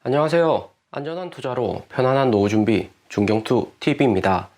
안녕하세요. 안전한 투자로 편안한 노후 준비 중경투 TV입니다.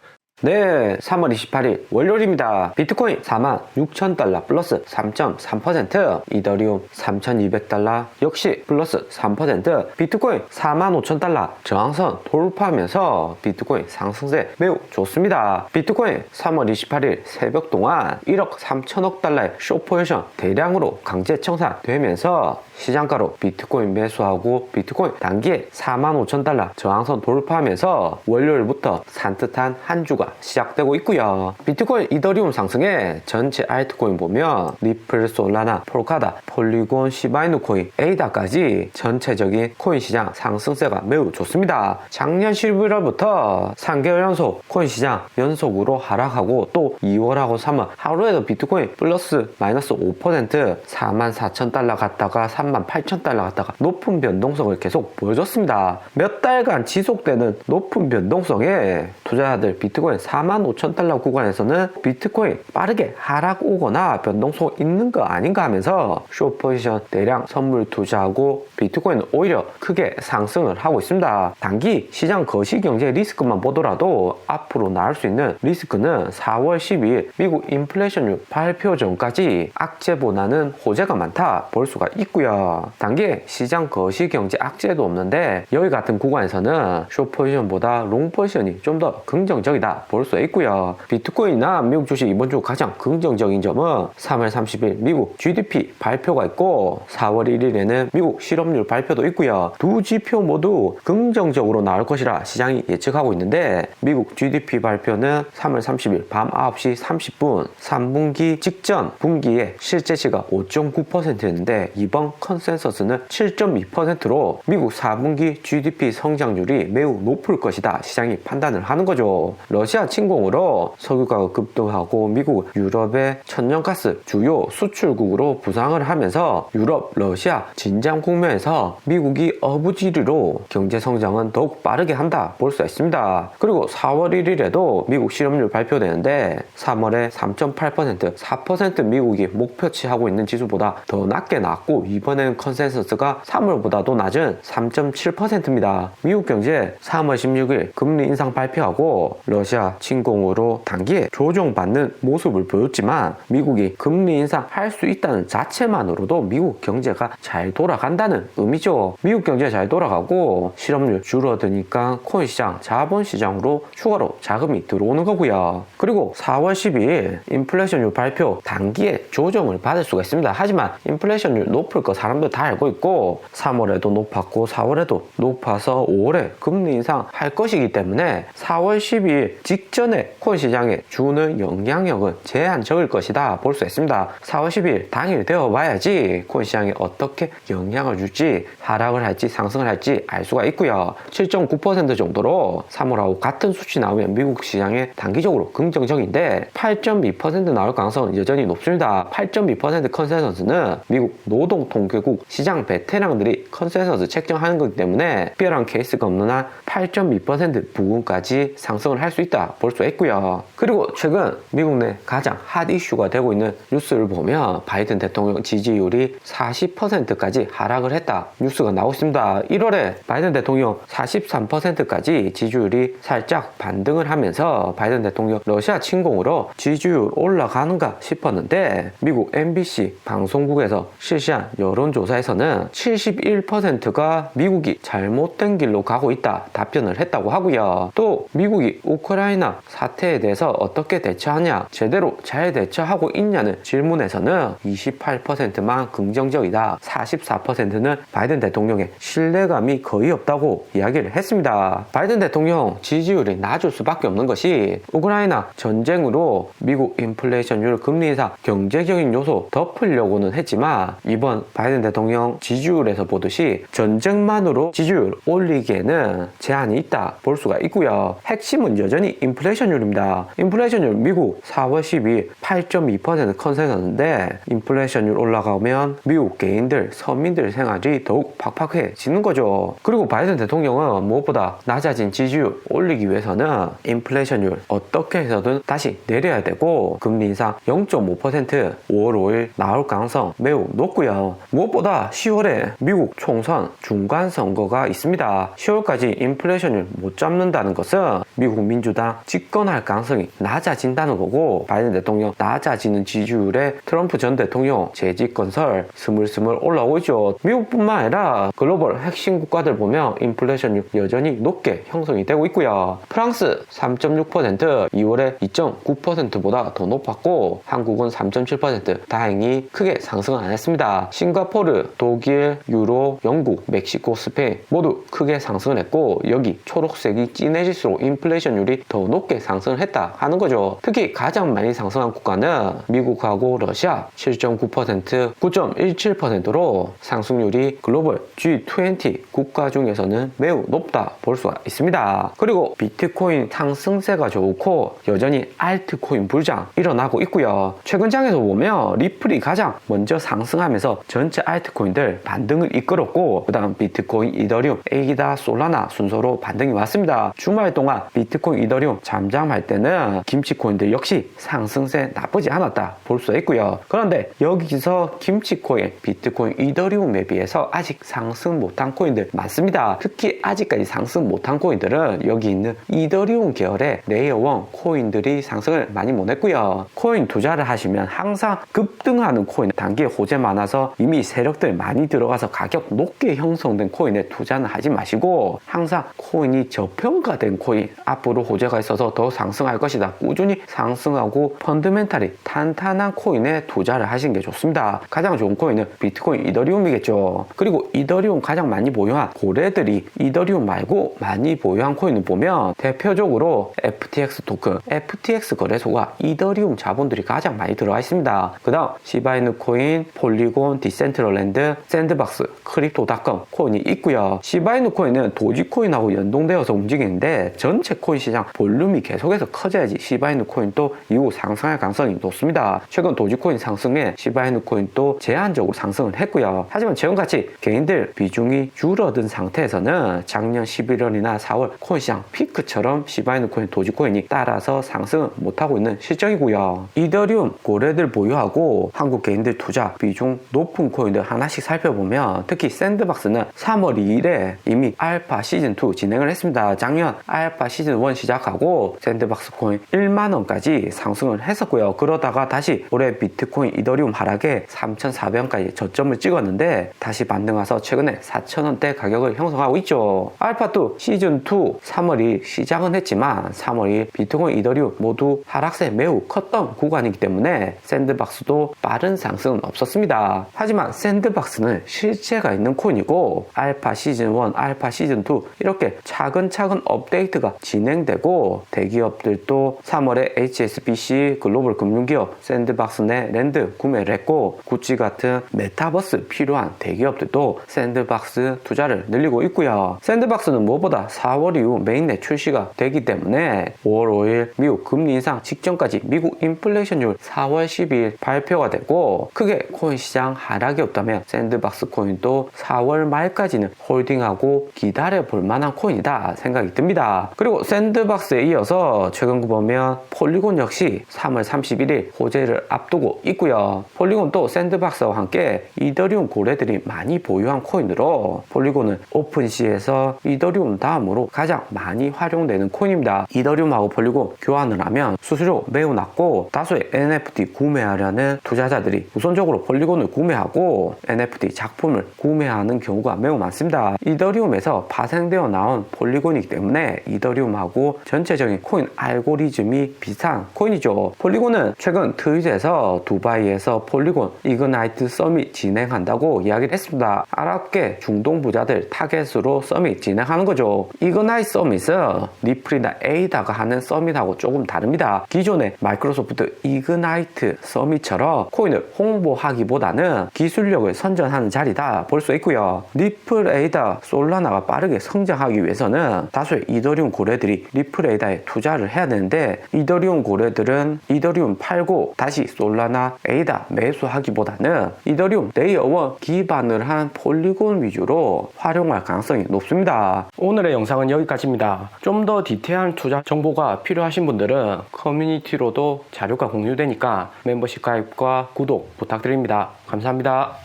네, 3월 28일 월요일입니다. 비트코인 46,000달러 플러스 3.3%, 이더리움 3,200달러 역시 플러스 3%, 비트코인 45,000달러 저항선 돌파하면서 비트코인 상승세 매우 좋습니다. 비트코인 3월 28일 새벽 동안 1억 3천억 달러의 숏포지션 대량으로 강제 청산되면서 시장가로 비트코인 매수하고 비트코인 단기에 45,000달러 저항선 돌파하면서 월요일부터 산뜻한 한 주가 시작되고 있고요. 비트코인, 이더리움 상승에 전체 알트코인 보면 리플, 솔라나, 폴카다, 폴리곤, 시바이누 코인, 에이다까지 전체적인 코인 시장 상승세가 매우 좋습니다. 작년 11월부터 3개월 연속 코인 시장 연속으로 하락하고 또 2월하고 3월 하루에도 비트코인 플러스 마이너스 5% 44,000달러 갔다가 38,000달러 갔다가 높은 변동성을 계속 보여줬습니다. 몇 달간 지속되는 높은 변동성에 투자자들 비트코인 45,000달러 구간에서는 비트코인 빠르게 하락 오거나 변동성 있는 거 아닌가 하면서 숏포지션 대량 선물 투자하고 비트코인은 오히려 크게 상승을 하고 있습니다. 단기 시장 거시경제 리스크만 보더라도 앞으로 나올 수 있는 리스크는 4월 12일 미국 인플레이션율 발표 전까지 악재보다는 호재가 많다 볼 수가 있고요. 단기 시장 거시경제 악재도 없는데 여기 같은 구간에서는 숏포지션보다 롱포지션이 좀 더 긍정적이다 볼 수 있고요. 비트코인이나 미국 주식 이번 주 가장 긍정적인 점은 3월 30일 미국 GDP 발표가 있고 4월 1일에는 미국 실업률 발표도 있고요. 두 지표 모두 긍정적으로 나올 것이라 시장이 예측하고 있는데 미국 GDP 발표는 3월 30일 밤 9시 30분 3분기 직전 분기에 실제치가 5.9%였는데 이번 컨센서스는 7.2%로 미국 4분기 GDP 성장률이 매우 높을 것이다 시장이 판단을 하는 거죠. 러시아 침공으로 석유가가 급등하고 미국 유럽의 천연가스 주요 수출국으로 부상을 하면서 유럽, 러시아 진장 국면에서 미국이 어부지리로 경제 성장은 더욱 빠르게 한다 볼 수 있습니다. 그리고 4월 1일에도 미국 실업률 발표되는데 3월에 3.8%, 4% 미국이 목표치 하고 있는 지수보다 더 낮게 나왔고 이번에는 컨센서스가 3월보다도 낮은 3.7%입니다. 미국 경제 3월 16일 금리 인상 발표하고 러시아 침공으로 단기에 조정받는 모습을 보였지만 미국이 금리 인상할 수 있다는 자체만으로도 미국 경제가 잘 돌아간다는 의미죠. 미국 경제 잘 돌아가고 실업률 줄어드니까 코인 시장, 자본 시장으로 추가로 자금이 들어오는 거고요. 그리고 4월 12일 인플레이션율 발표 단기에 조정을 받을 수가 있습니다. 하지만 인플레이션율 높을 거 사람들 다 알고 있고 3월에도 높았고 4월에도 높아서 5월에 금리 인상할 것이기 때문에 4월 12일 직전에 코인 시장에 주는 영향력은 제한적일 것이다 볼 수 있습니다. 4월 10일 당일 되어 봐야지 코인 시장에 어떻게 영향을 줄지 하락을 할지 상승을 할지 알 수가 있고요. 7.9% 정도로 3월하고 같은 수치 나오면 미국 시장에 단기적으로 긍정적인데 8.2% 나올 가능성은 여전히 높습니다. 8.2% 컨센서스는 미국 노동통계국 시장 베테랑들이 컨센서스 책정하는 거기 때문에 특별한 케이스가 없는 한 8.2% 부근까지 상승을 할 수 있다 볼 수 있고요. 그리고 최근 미국 내 가장 핫 이슈가 되고 있는 뉴스를 보면 바이든 대통령 지지율이 40%까지 하락을 했다 뉴스가 나오고 있습니다. 1월에 바이든 대통령 43%까지 지지율이 살짝 반등을 하면서 바이든 대통령 러시아 침공으로 지지율 올라가는가 싶었는데 미국 MBC 방송국에서 실시한 여론조사에서는 71%가 미국이 잘못된 길로 가고 있다 답변을 했다고 하고요. 또 미국이 우크라이나 사태에 대해서 어떻게 대처하냐 제대로 잘 대처하고 있냐는 질문에서는 28%만 긍정적이다 44%는 바이든 대통령의 신뢰감이 거의 없다고 이야기를 했습니다. 바이든 대통령 지지율이 낮을 수밖에 없는 것이 우크라이나 전쟁으로 미국 인플레이션율 금리 인상 경제적인 요소 덮으려고는 했지만 이번 바이든 대통령 지지율에서 보듯이 전쟁만으로 지지율 올리기에는 제한이 있다 볼 수가 있고요. 핵심은 여전히 가지 인플레이션율입니다. 인플레이션율 미국 4월 12일 8.2% 컨센서스인데 인플레이션율 올라가면 미국 개인들, 서민들 생활이 더욱 팍팍해지는 거죠. 그리고 바이든 대통령은 무엇보다 낮아진 지지율 올리기 위해서는 인플레이션율 어떻게 해서든 다시 내려야 되고 금리 인상 0.5% 5월 5일 나올 가능성 매우 높고요. 무엇보다 10월에 미국 총선 중간 선거가 있습니다. 10월까지 인플레이션율 못 잡는다는 것은 미국 민주당 집권할 가능성이 낮아진다는 거고 바이든 대통령 낮아지는 지지율에 트럼프 전 대통령 재집권설 스물스물 올라오고 있죠. 미국뿐만 아니라 글로벌 핵심 국가들 보면 인플레이션율 여전히 높게 형성이 되고 있고요. 프랑스 3.6% 2월에 2.9%보다 더 높았고 한국은 3.7% 다행히 크게 상승은 안 했습니다. 싱가포르, 독일, 유로, 영국, 멕시코, 스페인 모두 크게 상승을 했고 여기 초록색이 진해질수록 인플레이션율이 더 높게 상승을 했다 하는 거죠. 특히 가장 많이 상승한 국가는 미국하고 러시아 7.9%, 9.17%로 상승률이 글로벌 G20 국가 중에서는 매우 높다 볼 수가 있습니다. 그리고 비트코인 상승세가 좋고 여전히 알트코인 불장 일어나고 있고요. 최근 장에서 보면 리플이 가장 먼저 상승하면서 전체 알트코인들 반등을 이끌었고 그 다음 비트코인, 이더리움, 에이다, 솔라나 순서로 반등이 왔습니다. 주말 동안 비트코인, 이더리움 잠잠할 때는 김치코인들 역시 상승세 나쁘지 않았다 볼 수 있고요. 그런데 여기서 김치코인, 비트코인, 이더리움에 비해서 아직 상승 못한 코인들 많습니다. 특히 아직까지 상승 못한 코인들은 여기 있는 이더리움 계열의 레이어 1 코인들이 상승을 많이 못했고요. 코인 투자를 하시면 항상 급등하는 코인 단기에 호재 많아서 이미 세력들 많이 들어가서 가격 높게 형성된 코인에 투자는 하지 마시고 항상 코인이 저평가된 코인 앞으로 호재가 있어서 더 상승할 것이다. 꾸준히 상승하고 펀드멘탈이 탄탄한 코인에 투자를 하시는 게 좋습니다. 가장 좋은 코인은 비트코인, 이더리움이겠죠. 그리고 이더리움 가장 많이 보유한 고래들이 이더리움 말고 많이 보유한 코인을 보면 대표적으로 FTX 토큰, FTX 거래소가 이더리움 자본들이 가장 많이 들어가 있습니다. 그 다음 시바이누 코인, 폴리곤, 디센트럴랜드, 샌드박스, 크립토닷컴 코인이 있고요. 시바이누 코인은 도지코인하고 연동되어서 움직이는데 전체 코인 시장 볼륨이 계속해서 커져야지 시바이누 코인도 이후 상승할 가능성이 높습니다. 최근 도지코인 상승에 시바이누 코인도 제한적으로 상승을 했고요. 하지만 최근같이 개인들 비중이 줄어든 상태에서는 작년 11월이나 4월 코인 시장 피크처럼 시바이누 코인, 도지코인이 따라서 상승을 못하고 있는 실정이고요. 이더리움 고래들 보유하고 한국 개인들 투자 비중 높은 코인들 하나씩 살펴보면 특히 샌드박스는 3월 2일에 이미 알파 시즌2 진행을 했습니다. 작년 알파 시즌1 시작하고 샌드박스 코인 1만원까지 상승을 했었고요. 그러다가 다시 올해 비트코인, 이더리움 하락에 3,400원까지 저점을 찍었는데 다시 반등 와서 최근에 4,000원대 가격을 형성하고 있죠. 알파2 시즌2 3월 2일 시작은 했지만 3월 2일 비트코인, 이더리움 모두 하락세 매우 컸던 구간이기 때문에 샌드박스도 빠른 상승은 없었습니다. 하지만 샌드박스는 실체가 있는 코인이고 알파 시즌1, 알파 시즌2 이렇게 차근차근 업데이트가 진행되고 대기업들도 3월에 HSBC 글로벌 금융기업 샌드박스 내 랜드 구매를 했고 구찌 같은 메타버스 필요한 대기업들도 샌드박스 투자를 늘리고 있고요. 샌드박스는 무엇보다 4월 이후 메인넷 출시가 되기 때문에 5월 5일 미국 금리 인상 직전까지 미국 인플레이션율 4월 12일 발표가 되고 크게 코인 시장 하락이 없다면 샌드박스 코인도 4월 말까지는 홀딩하고 기다려 볼 만한 코인이다 생각이 듭니다. 그리고 샌드박스에 이어서 최근 보면 폴리곤 역시 3월 31일 호재를 앞두고 있고요. 폴리곤도 샌드박스와 함께 이더리움 고래들이 많이 보유한 코인으로 폴리곤은 오픈시에서 이더리움 다음으로 가장 많이 활용되는 코인입니다. 이더리움하고 폴리곤 교환을 하면 수수료 매우 낮고 다수의 NFT 구매하려는 투자자들이 우선적으로 폴리곤을 구매하고 NFT 작품을 구매하는 경우가 매우 많습니다. 이더리움에서 파생되어 나온 폴리곤이기 때문에 이더리움하고 전체적인 코인 알고리즘이 비슷한 코인이죠. 폴리곤은 최근 트윗에서 두바이에서 폴리곤 이그나이트 서밋 진행한다고 이야기를 했습니다. 아랍계 중동 부자들 타겟으로 서밋 진행하는 거죠. 이그나이트 서밋은 리플이나 에이다가 하는 서밋하고 조금 다릅니다. 기존의 마이크로소프트 이그나이트 서밋처럼 코인을 홍보하기보다는 기술력을 선전하는 자리다 볼 수 있고요. 리플, 에이다, 솔라나가 빠르게 성장하기 위해서는 다수의 이더리움 고래들이 리플에 솔라나 에이다에 투자를 해야 되는데, 이더리움 고래들은 이더리움 팔고 다시 솔라나 에이다 매수하기보다는 이더리움 레이어 1 기반을 한 폴리곤 위주로 활용할 가능성이 높습니다. 오늘의 영상은 여기까지입니다. 좀 더 디테일한 투자 정보가 필요하신 분들은 커뮤니티로도 자료가 공유되니까 멤버십 가입과 구독 부탁드립니다. 감사합니다.